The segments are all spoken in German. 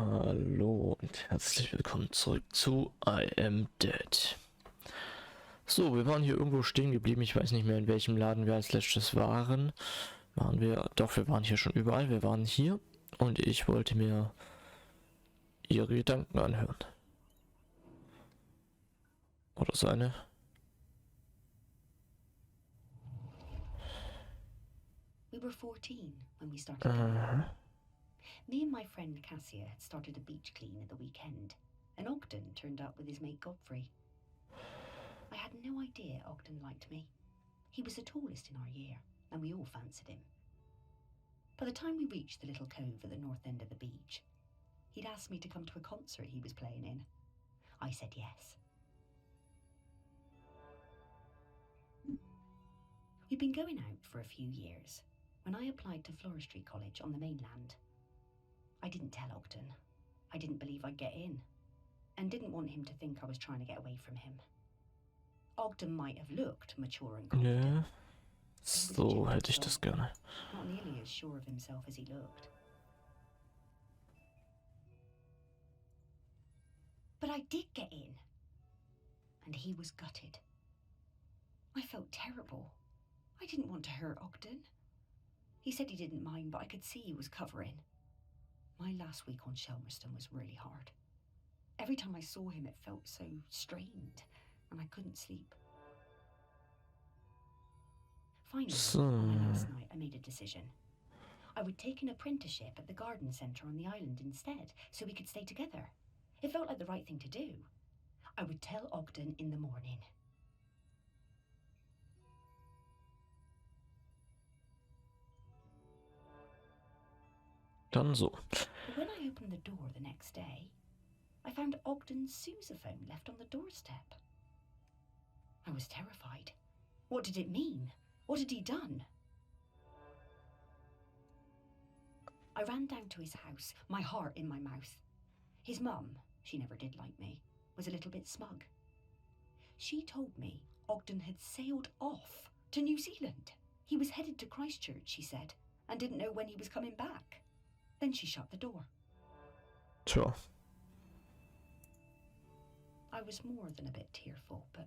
Hallo und herzlich willkommen zurück zu I Am Dead. So, wir waren hier irgendwo stehen geblieben. Ich weiß nicht mehr, in welchem Laden wir als letztes waren. Wir waren hier schon überall. Wir waren hier und ich wollte mir ihre Gedanken anhören. Oder seine. We were 14 when we started going. Me and my friend Cassia had started a beach clean at the weekend, and Ogden turned up with his mate Godfrey. I had no idea Ogden liked me. He was the tallest in our year, and we all fancied him. By the time we reached the little cove at the north end of the beach, he'd asked me to come to a concert he was playing in. I said yes. We'd been going out for a few years when I applied to Floristry College on the mainland. I didn't tell Ogden. I didn't believe I'd get in, and didn't want him to think I was trying to get away from him. Ogden might have looked mature and confident. Ja, so hätte ich das gerne. Not nearly as sure of himself as he looked. But I did get in, and he was gutted. I felt terrible. I didn't want to hurt Ogden. He said he didn't mind, but I could see he was covering. My last week on Shelmerston was really hard. Every time I saw him, it felt so strained, and I couldn't sleep. Finally, on my last night, I made a decision. I would take an apprenticeship at the garden centre on the island instead, so we could stay together. It felt like the right thing to do. I would tell Ogden in the morning. Dann so. But when I opened the door the next day, I found Ogden's sousaphone left on the doorstep. I was terrified. What did it mean? What had he done? I ran down to his house, my heart in my mouth. His mum, she never did like me, was a little bit smug. She told me Ogden had sailed off to New Zealand. He was headed to Christchurch, she said, and didn't know when he was coming back. Then she shut the door. Sure. I was more than a bit tearful, but,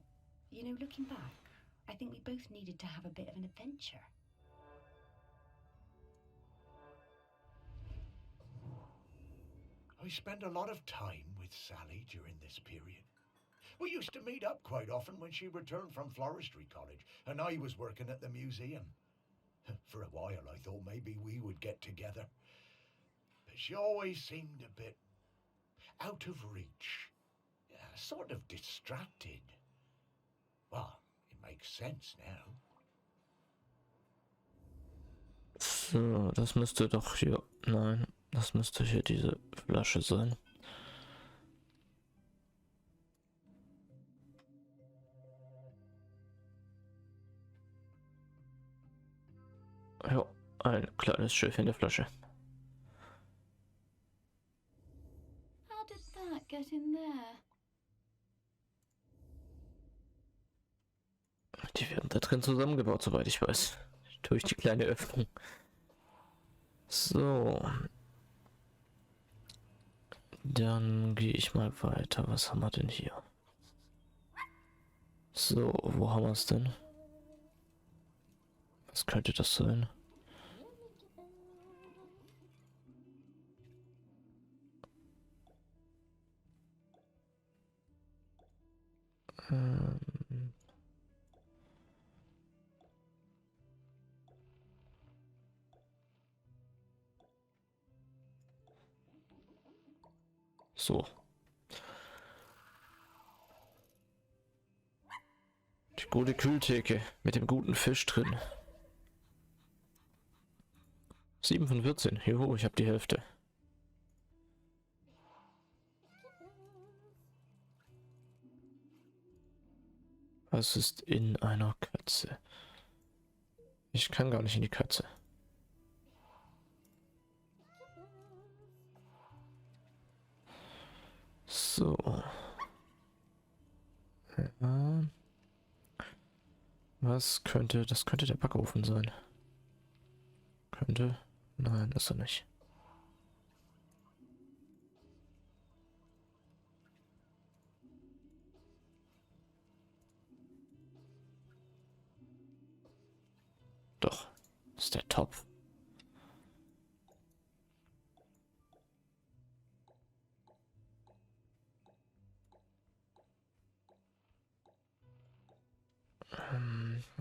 you know, looking back, I think we both needed to have a bit of an adventure. I spent a lot of time with Sally during this period. We used to meet up quite often when she returned from Floristry College and I was working at the museum. For a while I thought maybe we would get together. But she always seemed a bit out of reach, sort of distracted. Well, it makes sense now. So, das müsste doch hier... Nein, das müsste hier diese Flasche sein. Ja, ein kleines Schiff in der Flasche. How did that get in there? Die werden da drin zusammengebaut, soweit ich weiß. Durch die kleine Öffnung. So. Dann gehe ich mal weiter. Was haben wir denn hier? So, wo haben wir es denn? Was könnte das sein? So. Die gute Kühltheke mit dem guten Fisch drin. 7 von 14. Juhu, ich habe die Hälfte. Was ist in einer Katze? Ich kann gar nicht in die Katze. So. Ja. Was könnte... Das könnte der Backofen sein. Könnte... Nein, ist er nicht. ist der Topf.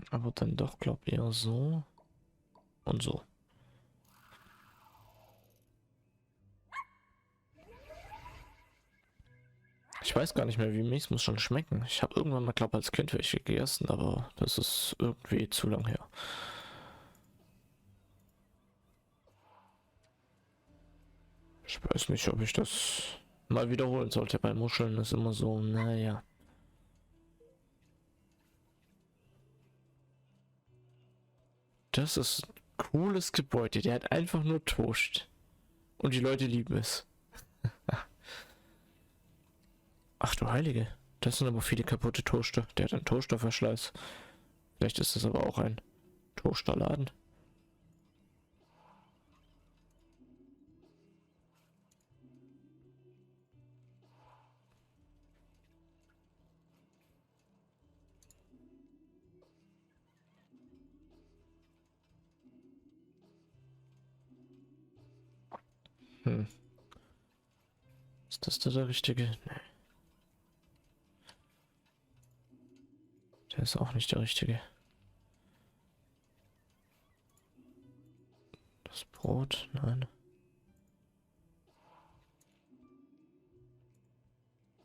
Aber dann doch, glaub eher so und so. Ich weiß gar nicht mehr, wie mies muss schon schmecken. Ich habe irgendwann mal, glaube als Kind welche gegessen, aber das ist irgendwie zu lang her. Ich weiß nicht, ob ich das mal wiederholen sollte. Bei Muscheln ist immer so, naja. Das ist ein cooles Gebäude. Der hat einfach nur Toast. Und die Leute lieben es. Ach du Heilige. Das sind aber viele kaputte Toaster. Der hat einen Toasterverschleiß. Vielleicht ist das aber auch ein Toasterladen. Ist das der richtige? Nee. Der ist auch nicht der richtige. Das Brot? Nein.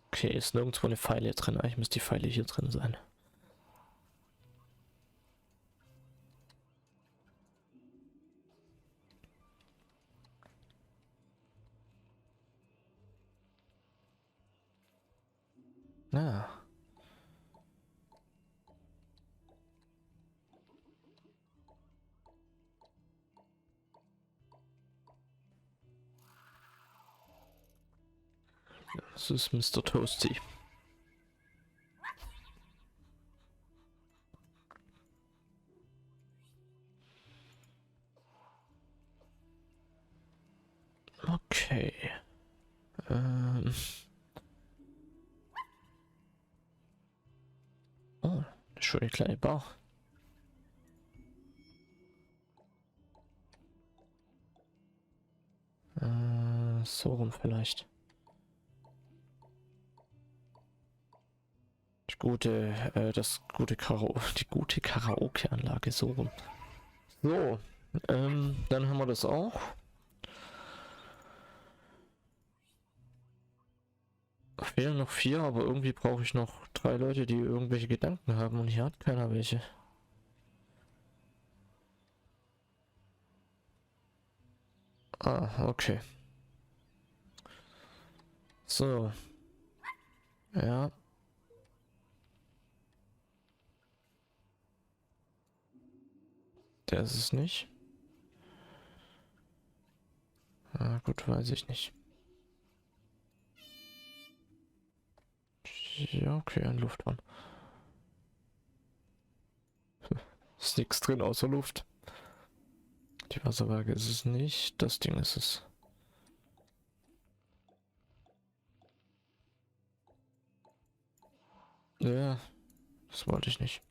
Okay, ist nirgendwo eine Pfeile drin. Eigentlich müsste die Pfeile hier drin sein. Ah. Das ist Mr. Toasty. Okay. Oh, eine schöne kleine Bar. So rum vielleicht. Die gute Karaoke-Anlage, so rum. So, dann haben wir das auch. Fehlen noch 4, aber irgendwie brauche ich noch 3 Leute, die irgendwelche Gedanken haben und hier hat keiner welche. Ah, okay. So. Ja. Der ist es nicht. Ah, gut, weiß ich nicht. Ja, okay, ein Luftbahn. Ist nichts drin außer Luft. Die Wasserwaage ist es nicht. Das Ding ist es. Ja, das wollte ich nicht.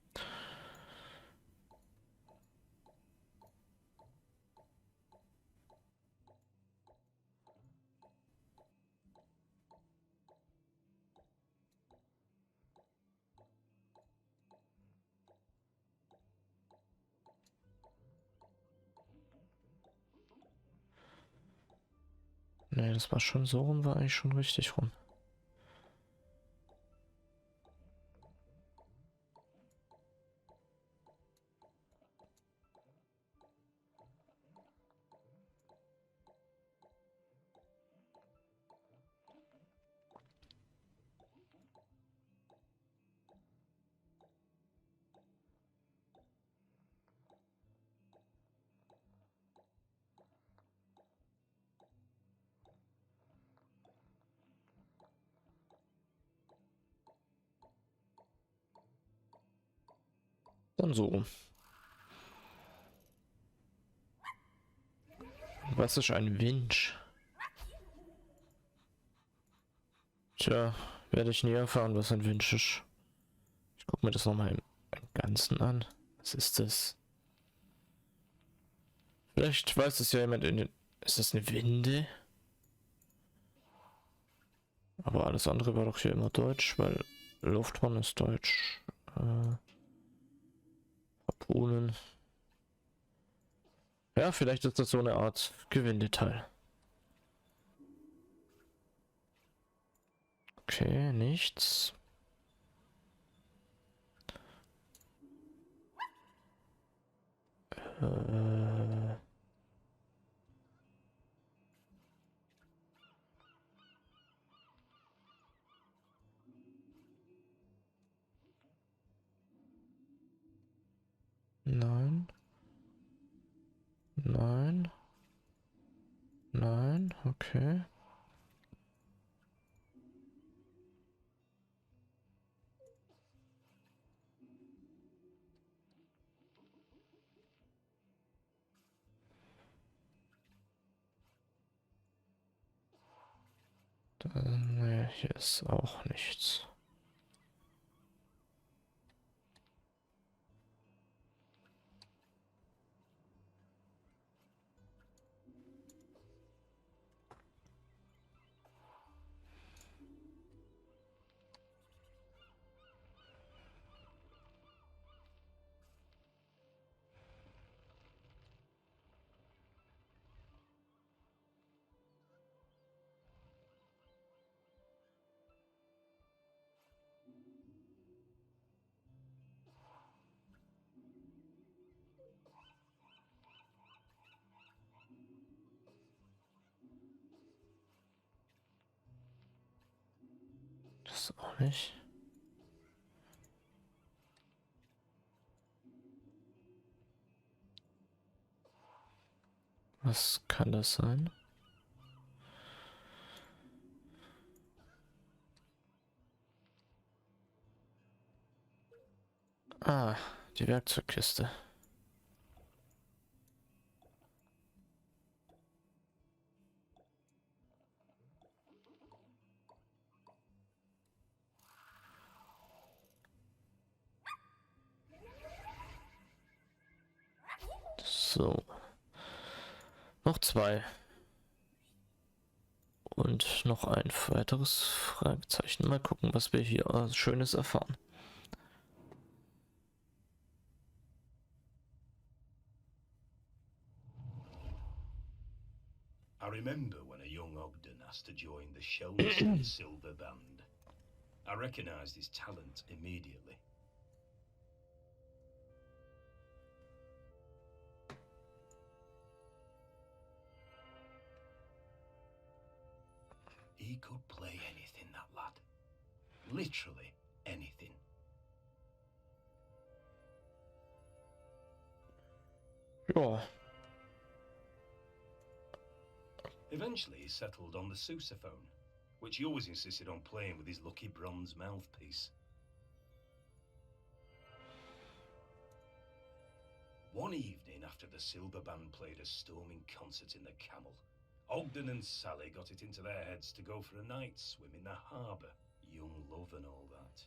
Nee, das war schon so rum, war eigentlich schon richtig rum. Dann so rum. Was ist ein Winch? Tja, werde ich nie erfahren, was ein Winch ist. Ich gucke mir das nochmal im Ganzen an. Was ist das? Vielleicht weiß es ja jemand in den... Ist das eine Winde? Aber alles andere war doch hier immer Deutsch, weil Luftmann ist Deutsch. Harpunen. Ja, vielleicht ist das so eine Art Gewindeteil. Okay, nichts. Äh, nein. Nein. Nein, okay. Nee, hier ist auch nichts. Das auch nicht. Was kann das sein? Ah, die Werkzeugkiste. So. Noch zwei. Und noch ein weiteres Fragezeichen. Mal gucken, was wir hier Schönes erfahren. I remember when a young Ogden asked to join the Shelmston Silver Band. I recognised his talent immediately. He could play anything, that lad. Literally anything. Ja. Eventually he settled on the sousaphone, which he always insisted on playing with his lucky bronze mouthpiece. One evening after the Silver Band played a storming concert in the Camel, Ogden and Sally got it into their heads to go for a night swim in the harbour, young love and all that.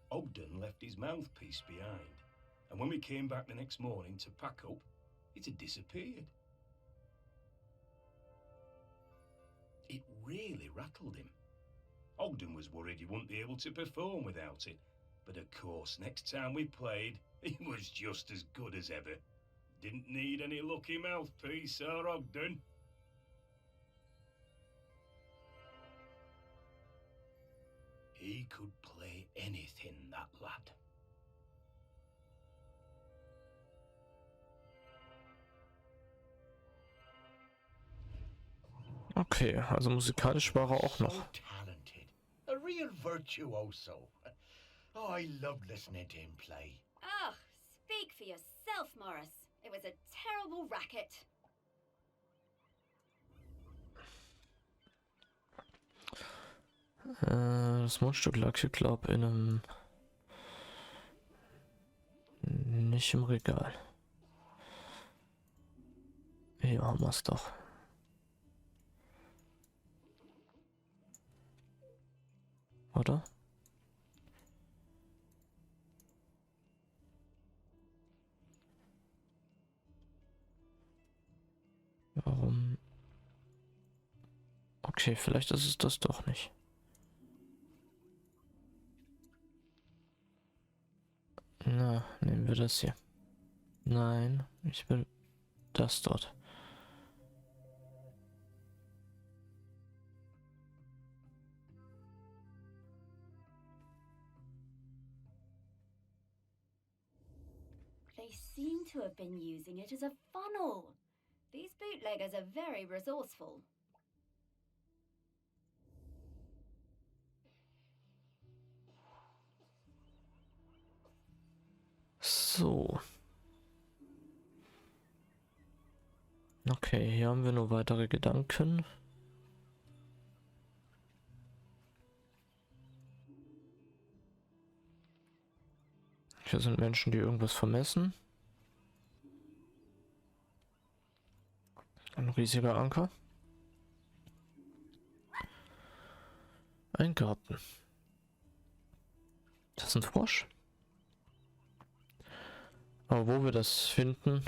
Ogden left his mouthpiece behind, and when we came back the next morning to pack up, it had disappeared. It really rattled him. Ogden was worried he wouldn't be able to perform without it, but of course, next time we played, he was just as good as ever. Didn't need any lucky mouthpiece, our Ogden. He could play anything, that lad. Okay, also musikalisch war er auch noch. So talented. A real virtuoso. Oh, I loved listening to him play. Ah, speak for yourself, Morris. It was a terrible racket. Das Mundstück lag hier, glaube ich, in einem... Nicht im Regal. Hier haben wir es doch. Oder? Warum? Okay, vielleicht ist es das doch nicht. Na, nehmen wir das hier. Nein, ich will das dort. They seem to have been using it as a funnel. These bootleggers are very resourceful. So. Okay, hier haben wir nur weitere Gedanken. Hier sind Menschen, die irgendwas vermessen. Ein riesiger Anker. Ein Garten. Das ist ein Frosch. Aber wo wir das finden,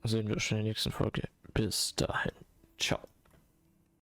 sehen wir schon in der nächsten Folge. Bis dahin. Ciao.